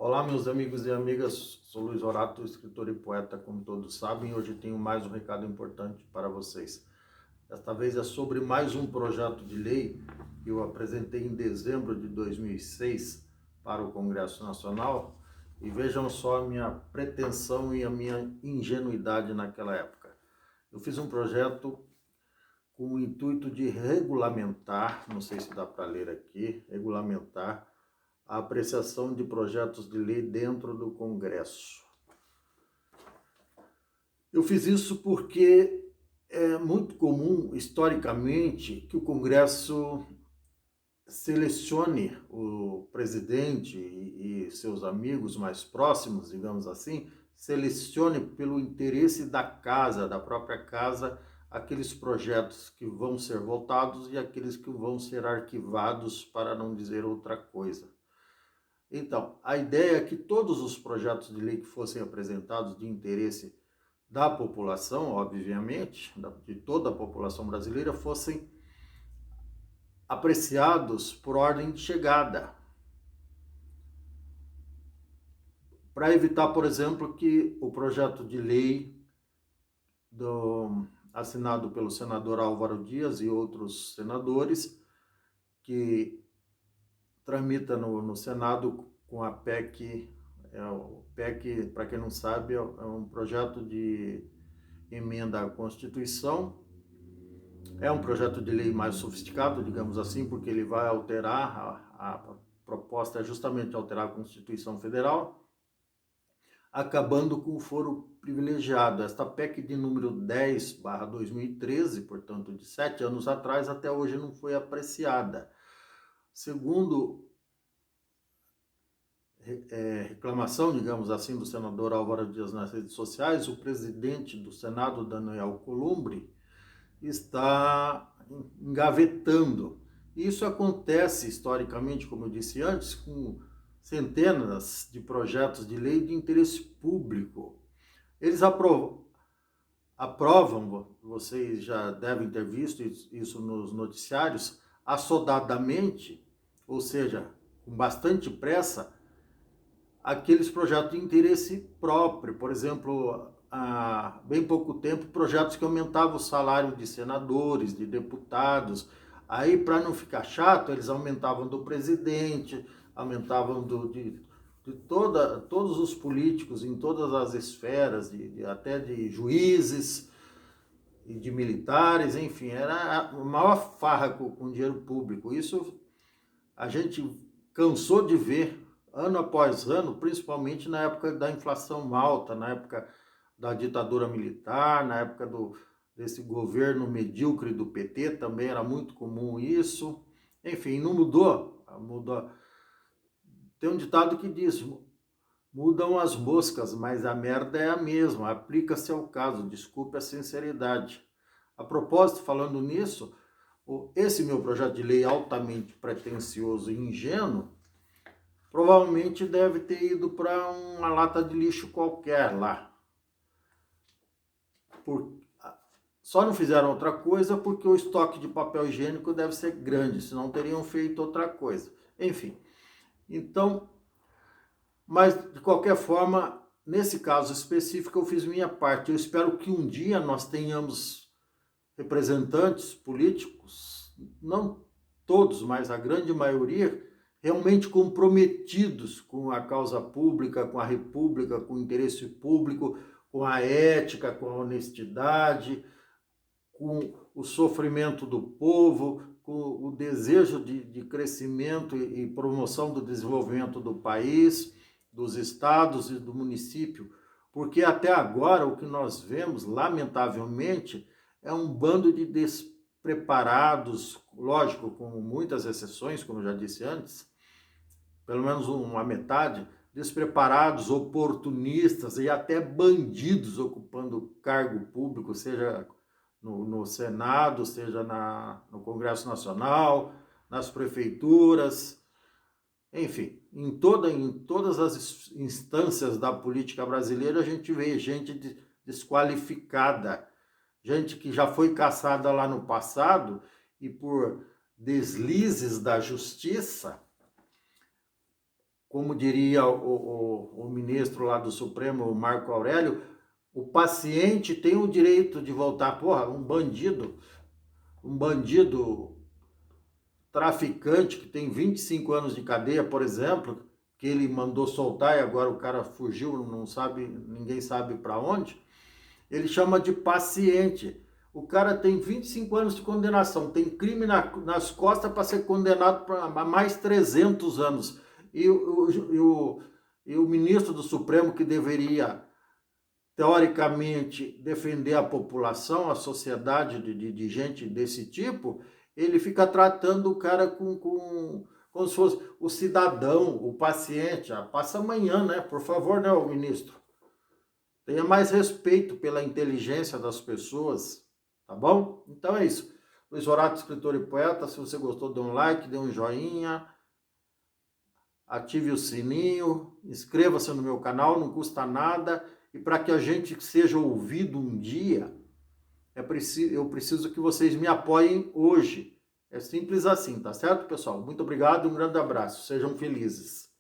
Olá, meus amigos e amigas, sou Luiz Horácio, escritor e poeta, como todos sabem. Hoje tenho mais um recado importante para vocês. Desta vez é sobre mais um projeto de lei que eu apresentei em dezembro de 2006 para o Congresso Nacional. E vejam só a minha pretensão e a minha ingenuidade naquela época. Eu fiz um projeto com o intuito de regulamentar, não sei se dá para ler aqui, regulamentar a apreciação de projetos de lei dentro do Congresso. Eu fiz isso porque é muito comum, historicamente, que o Congresso selecione o presidente e seus amigos mais próximos, digamos assim, selecione pelo interesse da casa, da própria casa, aqueles projetos que vão ser votados e aqueles que vão ser arquivados, para não dizer outra coisa. Então, a ideia é que todos os projetos de lei que fossem apresentados de interesse da população, obviamente, de toda a população brasileira, fossem apreciados por ordem de chegada. Para evitar, por exemplo, que o projeto de lei assinado pelo senador Álvaro Dias e outros senadores, que tramita no Senado com a PEC. O PEC, para quem não sabe, é um projeto de emenda à Constituição. É um projeto de lei mais sofisticado, digamos assim, porque ele vai alterar, a proposta é justamente alterar a Constituição Federal, acabando com o foro privilegiado. Esta PEC de número 10/2013, portanto, de 7 anos atrás, até hoje não foi apreciada. Segundo reclamação, digamos assim, do senador Álvaro Dias nas redes sociais, o presidente do Senado, Daniel Alcolumbre, está engavetando. Isso acontece historicamente, como eu disse antes, com centenas de projetos de lei de interesse público. Eles aprovam, vocês já devem ter visto isso nos noticiários, assodadamente, ou seja, com bastante pressa, aqueles projetos de interesse próprio. Por exemplo, há bem pouco tempo, projetos que aumentavam o salário de senadores, de deputados. Aí, para não ficar chato, eles aumentavam do presidente, aumentavam todos os políticos em todas as esferas, até de juízes e de militares, enfim, era a maior farra com dinheiro público. Isso a gente cansou de ver ano após ano, principalmente na época da inflação alta, na época da ditadura militar, na época desse governo medíocre do PT, também era muito comum isso. Enfim, não mudou. Tem um ditado que diz: mudam as moscas, mas a merda é a mesma, aplica-se ao caso, desculpe a sinceridade. A propósito, falando nisso, esse meu projeto de lei altamente pretensioso e ingênuo provavelmente deve ter ido para uma lata de lixo qualquer lá. Só não fizeram outra coisa porque o estoque de papel higiênico deve ser grande, senão teriam feito outra coisa. Enfim, então, mas de qualquer forma, nesse caso específico eu fiz minha parte. Eu espero que um dia nós tenhamos representantes políticos, não todos, mas a grande maioria, realmente comprometidos com a causa pública, com a república, com o interesse público, com a ética, com a honestidade, com o sofrimento do povo, com o desejo de crescimento e promoção do desenvolvimento do país, dos estados e do município. Porque até agora o que nós vemos, lamentavelmente, é um bando de despreparados, lógico, com muitas exceções, como eu já disse antes, pelo menos uma metade, despreparados, oportunistas e até bandidos ocupando cargo público, seja no Senado, seja no Congresso Nacional, nas prefeituras, enfim, em todas as instâncias da política brasileira a gente vê gente desqualificada, gente que já foi caçada lá no passado e por deslizes da justiça, como diria o ministro lá do Supremo, o Marco Aurélio, o paciente tem o direito de voltar. Porra, um bandido traficante que tem 25 anos de cadeia, por exemplo, que ele mandou soltar e agora o cara fugiu, não sabe, ninguém sabe para onde, ele chama de paciente. O cara tem 25 anos de condenação, tem crime nas costas para ser condenado para mais 300 anos. E o ministro do Supremo, que deveria, teoricamente, defender a população, a sociedade de gente desse tipo, ele fica tratando o cara como se fosse o cidadão, o paciente. Passa amanhã, né? Por favor, né, o ministro? Tenha mais respeito pela inteligência das pessoas, tá bom? Então é isso. Luiz Horácio, escritor e poeta. Se você gostou, dê um like, dê um joinha, ative o sininho, inscreva-se no meu canal, não custa nada. E para que a gente seja ouvido um dia, eu preciso que vocês me apoiem hoje. É simples assim, tá certo, pessoal? Muito obrigado e um grande abraço. Sejam felizes.